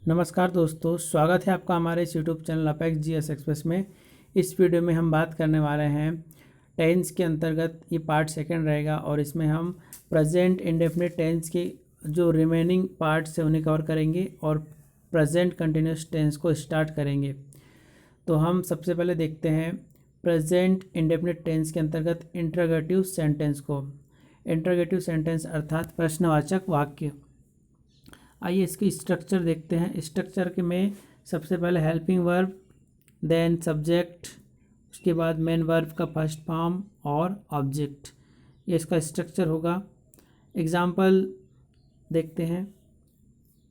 नमस्कार दोस्तों, स्वागत है आपका हमारे इस YouTube channel apex GS express में। इस वीडियो में हम बात करने वाले हैं टेंस के अंतर्गत। ये पार्ट सेकंड रहेगा और इसमें हम प्रेजेंट इंडेफिनिट टेंस के जो रिमेनिंग पार्ट्स हैं उन्हें कवर करेंगे और प्रेजेंट कंटिन्यूस टेंस को स्टार्ट करेंगे। तो हम सबसे पहले देखते हैं प्रेजेंट इंडेफिनिट टेंस के अंतर्गत इंटरोगेटिव सेंटेंस को। इंटरोगेटिव सेंटेंस अर्थात प्रश्नवाचक वाक्य। आइए इसकी स्ट्रक्चर देखते हैं। स्ट्रक्चर के में सबसे पहले हेल्पिंग वर्ब, देन सब्जेक्ट, उसके बाद मेन वर्ब का फर्स्ट फॉर्म और ऑब्जेक्ट। ये इसका स्ट्रक्चर होगा। एग्जाम्पल देखते हैं।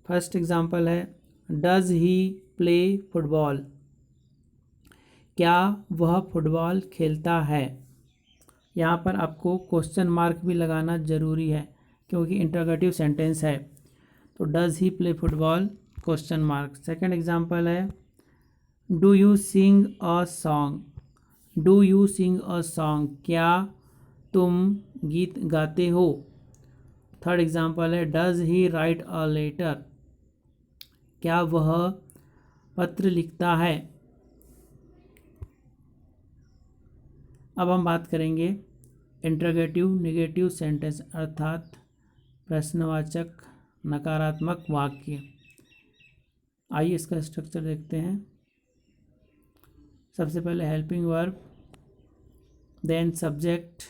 फर्स्ट एग्जाम्पल है डज ही प्ले फुटबॉल। क्या वह फुटबॉल खेलता है। यहाँ पर आपको क्वेश्चन मार्क भी लगाना ज़रूरी है क्योंकि इंटरोगेटिव सेंटेंस है। तो does he play football question mark. Second example है do you sing a song. Do you sing a song, क्या तुम गीत गाते हो। थर्ड एग्जाम्पल है does he write a letter. क्या वह पत्र लिखता है। अब हम बात करेंगे इंटरोगेटिव नेगेटिव सेंटेंस अर्थात प्रश्नवाचक नकारात्मक वाक्य। आइए इसका स्ट्रक्चर देखते हैं। सबसे पहले हेल्पिंग वर्ब, देन सब्जेक्ट,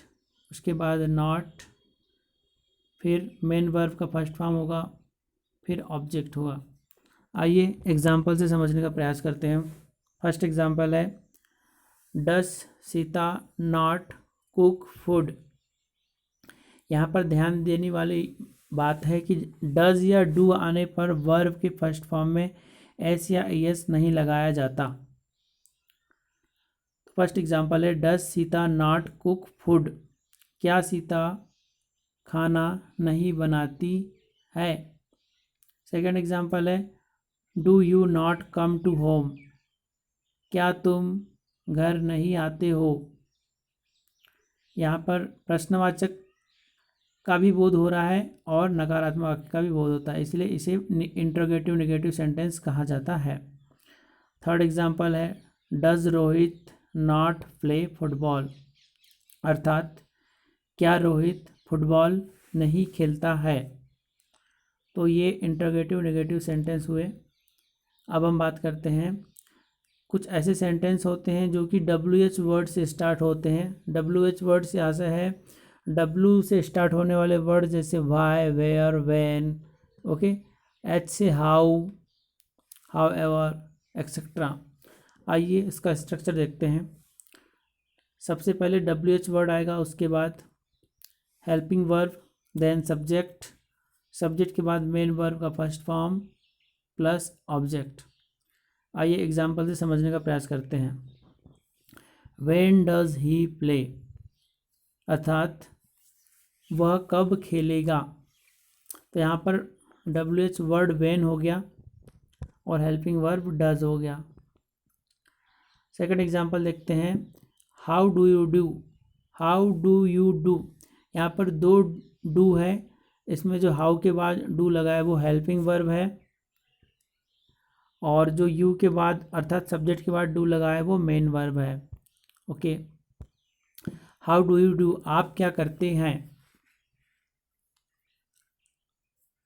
उसके बाद नॉट, फिर मेन वर्ब का फर्स्ट फॉर्म होगा, फिर ऑब्जेक्ट होगा। आइए एग्जाम्पल से समझने का प्रयास करते हैं। फर्स्ट एग्जाम्पल है डस सीता नॉट कुक फूड। यहाँ पर ध्यान देने वाली बात है कि डज या डू आने पर वर्ब के फर्स्ट फॉर्म में एस या एस नहीं लगाया जाता। फर्स्ट एग्जांपल है does Sita not cook food. क्या सीता खाना नहीं बनाती है। सेकंड एग्जांपल है do you not come to home. क्या तुम घर नहीं आते हो। यहाँ पर प्रश्नवाचक का भी बोध हो रहा है और नकारात्मक वाक्य का भी बोध होता है, इसलिए इसे इंटरोगेटिव नेगेटिव सेंटेंस कहा जाता है। थर्ड एग्जांपल है does Rohit not play football. अर्थात क्या रोहित फुटबॉल नहीं खेलता है। तो ये इंटरोगेटिव नेगेटिव सेंटेंस हुए। अब हम बात करते हैं कुछ ऐसे सेंटेंस होते हैं जो कि WH वर्ड से स्टार्ट होते हैं। WH वर्ड से आशा है W से स्टार्ट होने वाले वर्ड जैसे why, where, when, okay. H से हाउ, हाउ एवर एक्सेट्रा। आइए इसका स्ट्रक्चर देखते हैं। सबसे पहले WH वर्ड आएगा, उसके बाद helping verb, then subject, subject के बाद मेन वर्ब का फर्स्ट फॉर्म प्लस ऑब्जेक्ट। आइए एग्जाम्पल से समझने का प्रयास करते हैं। व्हेन डज ही प्ले, अर्थात वह कब खेलेगा। तो यहाँ पर WH वर्ड व्हेन हो गया और हेल्पिंग वर्ब डज हो गया। सेकंड एग्जांपल देखते हैं how do you do. How do you do, यहाँ पर दो डू है, इसमें जो हाउ के बाद डू लगा है वो हेल्पिंग वर्ब है और जो यू के बाद अर्थात सब्जेक्ट के बाद डू लगा है वो मेन वर्ब है। Okay. How do you do, आप क्या करते हैं।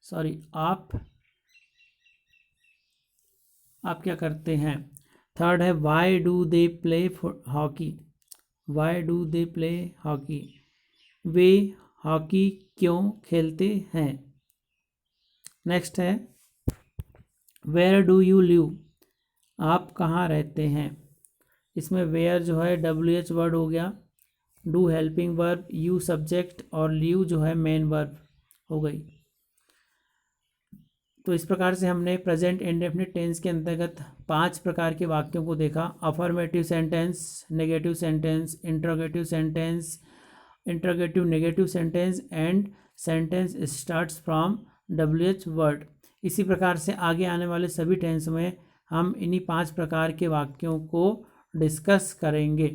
सॉरी, आप क्या करते हैं। थर्ड है why do they play hockey. Why do they play hockey, way hockey क्यों खेलते हैं। नेक्स्ट है वेयर डू यू लिव, आप कहाँ रहते हैं। इसमें वेयर जो है WH वर्ड हो गया, do helping verb, you subject और लिव जो है मेन वर्ब हो गई। तो इस प्रकार से हमने प्रेजेंट इंडेफिनिट टेंस के अंतर्गत 5 प्रकार के वाक्यों को देखा। Affirmative sentence, negative sentence, interrogative sentence, interrogative negative sentence and sentence starts from WH word. इसी प्रकार से आगे आने वाले सभी टेंस में हम इन्हीं 5 प्रकार के वाक्यों को डिस्कस करेंगे।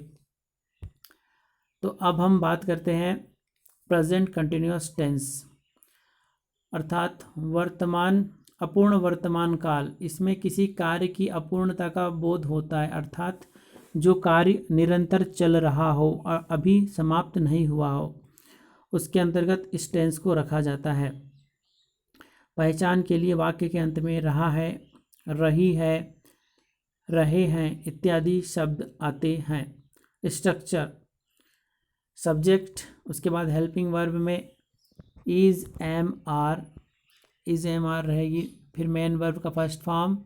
तो अब हम बात करते हैं प्रेजेंट कंटिन्यूअस टेंस अर्थात वर्तमान अपूर्ण वर्तमान काल, इसमें किसी कार्य की अपूर्णता का बोध होता है, अर्थात जो कार्य निरंतर चल रहा हो और अभी समाप्त नहीं हुआ हो, उसके अंतर्गत इस टेंस को रखा जाता है। पहचान के लिए वाक्य के अंत में रहा है, रही है, रहे हैं इत्यादि शब्द आते हैं। स्ट्रक्चर, सब्जेक्ट, उसके बाद हेल्पिंग वर्ब में इज एम आर रहेगी, फिर मेन वर्ब का फर्स्ट फॉर्म,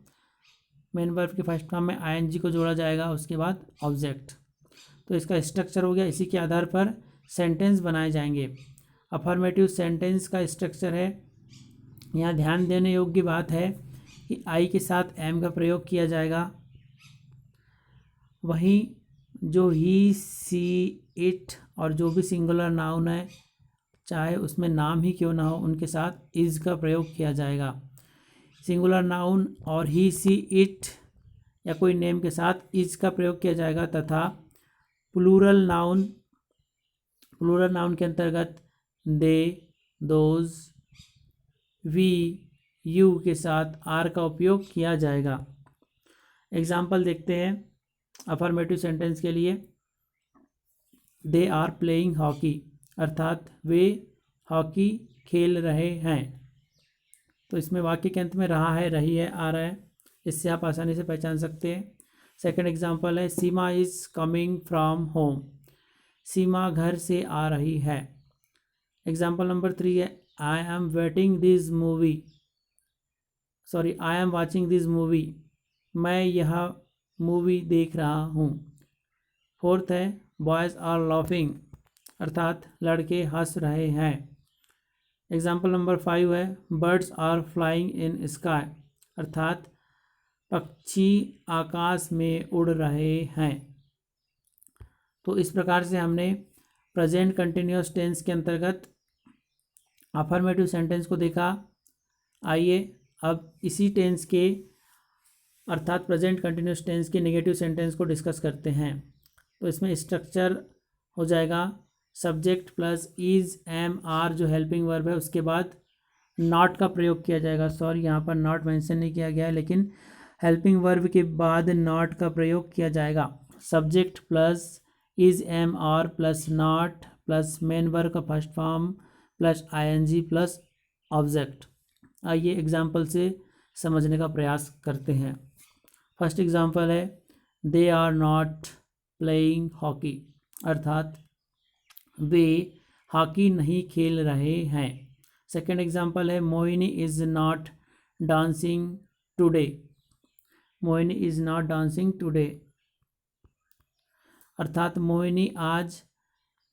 मेन वर्ब के फर्स्ट फॉर्म में आईएनजी को जोड़ा जाएगा, उसके बाद ऑब्जेक्ट। तो इसका स्ट्रक्चर हो गया। इसी के आधार पर सेंटेंस बनाए जाएंगे। अफर्मेटिव सेंटेंस का स्ट्रक्चर है, यहाँ ध्यान देने योग्य बात है कि आई के साथ एम का प्रयोग किया जाएगा। वहीं जो ही, सी, इट और जो भी सिंगुलर नाउन है, चाहे उसमें नाम ही क्यों ना हो, उनके साथ इज का प्रयोग किया जाएगा। सिंगुलर नाउन और ही, सी, इट या कोई नेम के साथ इज का प्रयोग किया जाएगा, तथा प्लूरल नाउन के अंतर्गत दे, दोज, वी, यू के साथ आर का उपयोग किया जाएगा। एग्जाम्पल देखते हैं अफर्मेटिव सेंटेंस के लिए। दे आर प्लेइंग हॉकी, अर्थात वे हॉकी खेल रहे हैं। तो इसमें वाक्य के अंत में रहा है, रही है, आ रहा है, इससे आप आसानी से पहचान सकते हैं। सेकंड एग्जांपल है सीमा इज़ कमिंग फ्रॉम होम, सीमा घर से आ रही है। एग्जांपल नंबर 3 है I am watching this movie, मैं यह मूवी देख रहा हूँ। फोर्थ है बॉयज़ आर लाफिंग, अर्थात लड़के हंस रहे हैं। एग्जाम्पल नंबर 5 है birds are flying in sky, अर्थात पक्षी आकाश में उड़ रहे हैं। तो इस प्रकार से हमने प्रेजेंट कंटिन्यूअस टेंस के अंतर्गत अफर्मेटिव सेंटेंस को देखा। आइए अब इसी टेंस के अर्थात प्रेजेंट कंटिन्यूअस टेंस के नेगेटिव सेंटेंस को डिस्कस करते हैं। तो इसमें स्ट्रक्चर हो जाएगा subject plus is, am, are जो हेल्पिंग वर्ब है, उसके बाद नॉट का प्रयोग किया जाएगा। सॉरी, यहाँ पर नॉट मेंशन नहीं किया गया है, लेकिन हेल्पिंग वर्ब के बाद नॉट का प्रयोग किया जाएगा। Subject plus is, am, are plus not plus main verb का first form plus ING plus object. आइए एग्जाम्पल से समझने का प्रयास करते हैं। फर्स्ट एग्जाम्पल है they are not playing hockey, अर्थात वे हॉकी नहीं खेल रहे हैं। सेकेंड एग्जाम्पल है Mohini is not dancing today, Mohini is not dancing today, अर्थात मोहिनी आज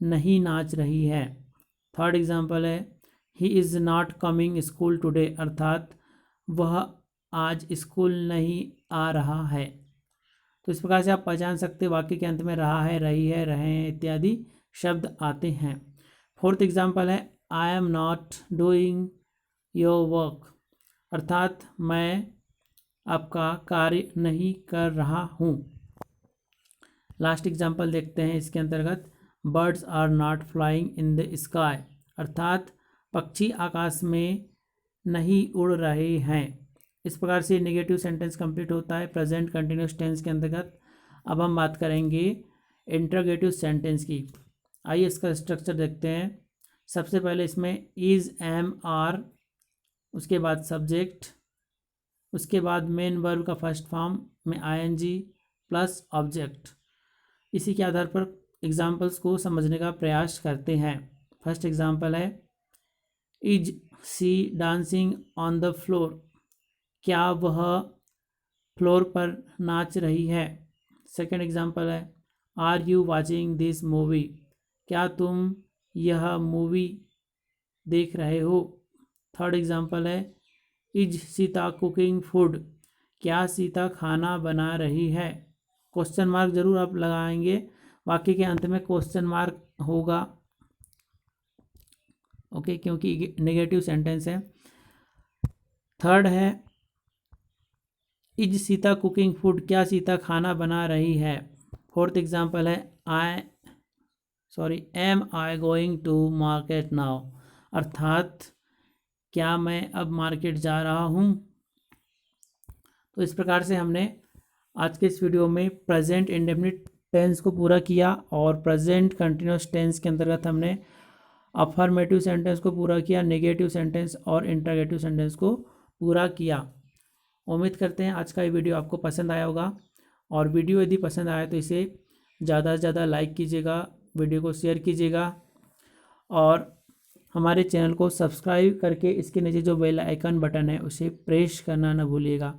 नहीं नाच रही है। थर्ड एग्जाम्पल है he is not coming school today, अर्थात वह आज स्कूल नहीं आ रहा है। तो इस प्रकार से आप पहचान सकते वाक्य के अंत में रहा है, रही है, रहे हैं इत्यादि शब्द आते हैं। फोर्थ एग्जाम्पल है I am not doing your work, अर्थात मैं आपका कार्य नहीं कर रहा हूँ। लास्ट एग्जाम्पल देखते हैं इसके अंतर्गत birds are not flying in the sky, अर्थात पक्षी आकाश में नहीं उड़ रहे हैं। इस प्रकार से नेगेटिव सेंटेंस कंप्लीट होता है प्रेजेंट कंटिन्यूअस टेंस के अंतर्गत। अब हम बात करेंगे इंटरोगेटिव सेंटेंस की। आइए इसका स्ट्रक्चर देखते हैं। सबसे पहले इसमें इज, एम, आर, उसके बाद सब्जेक्ट, उसके बाद मेन वर्ब का फर्स्ट फॉर्म में आईएनजी प्लस ऑब्जेक्ट। इसी के आधार पर एग्जाम्पल्स को समझने का प्रयास करते हैं। फर्स्ट एग्जाम्पल है is she dancing on the floor, क्या वह फ्लोर पर नाच रही है। सेकेंड एग्जाम्पल है are you watching this movie, क्या तुम यह मूवी देख रहे हो। थर्ड एग्जाम्पल है इज सीता कुकिंग फूड, क्या सीता खाना बना रही है। क्वेश्चन मार्क जरूर आप लगाएंगे, वाक्य के अंत में क्वेश्चन मार्क होगा, ओके, क्योंकि नेगेटिव सेंटेंस है। थर्ड है इज सीता कुकिंग फूड, क्या सीता खाना बना रही है। फोर्थ एग्जाम्पल है am I going to market now, अर्थात क्या मैं अब मार्केट जा रहा हूँ। तो इस प्रकार से हमने आज के इस वीडियो में प्रेजेंट इंडेफिनिट टेंस को पूरा किया और प्रेजेंट कंटिन्यूस टेंस के अंतर्गत हमने अफर्मेटिव सेंटेंस को पूरा किया, नेगेटिव सेंटेंस और इंटरोगेटिव सेंटेंस को पूरा किया। उम्मीद करते हैं आज का ये वीडियो आपको पसंद आया होगा, और वीडियो यदि पसंद आया तो इसे ज़्यादा से ज़्यादा लाइक कीजिएगा, वीडियो को शेयर कीजिएगा और हमारे चैनल को सब्सक्राइब करके इसके नीचे जो बेल आइकन बटन है उसे प्रेस करना न भूलिएगा,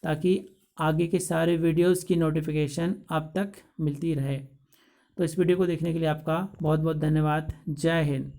ताकि आगे के सारे वीडियोस की नोटिफिकेशन आप तक मिलती रहे। तो इस वीडियो को देखने के लिए आपका बहुत बहुत धन्यवाद। जय हिंद।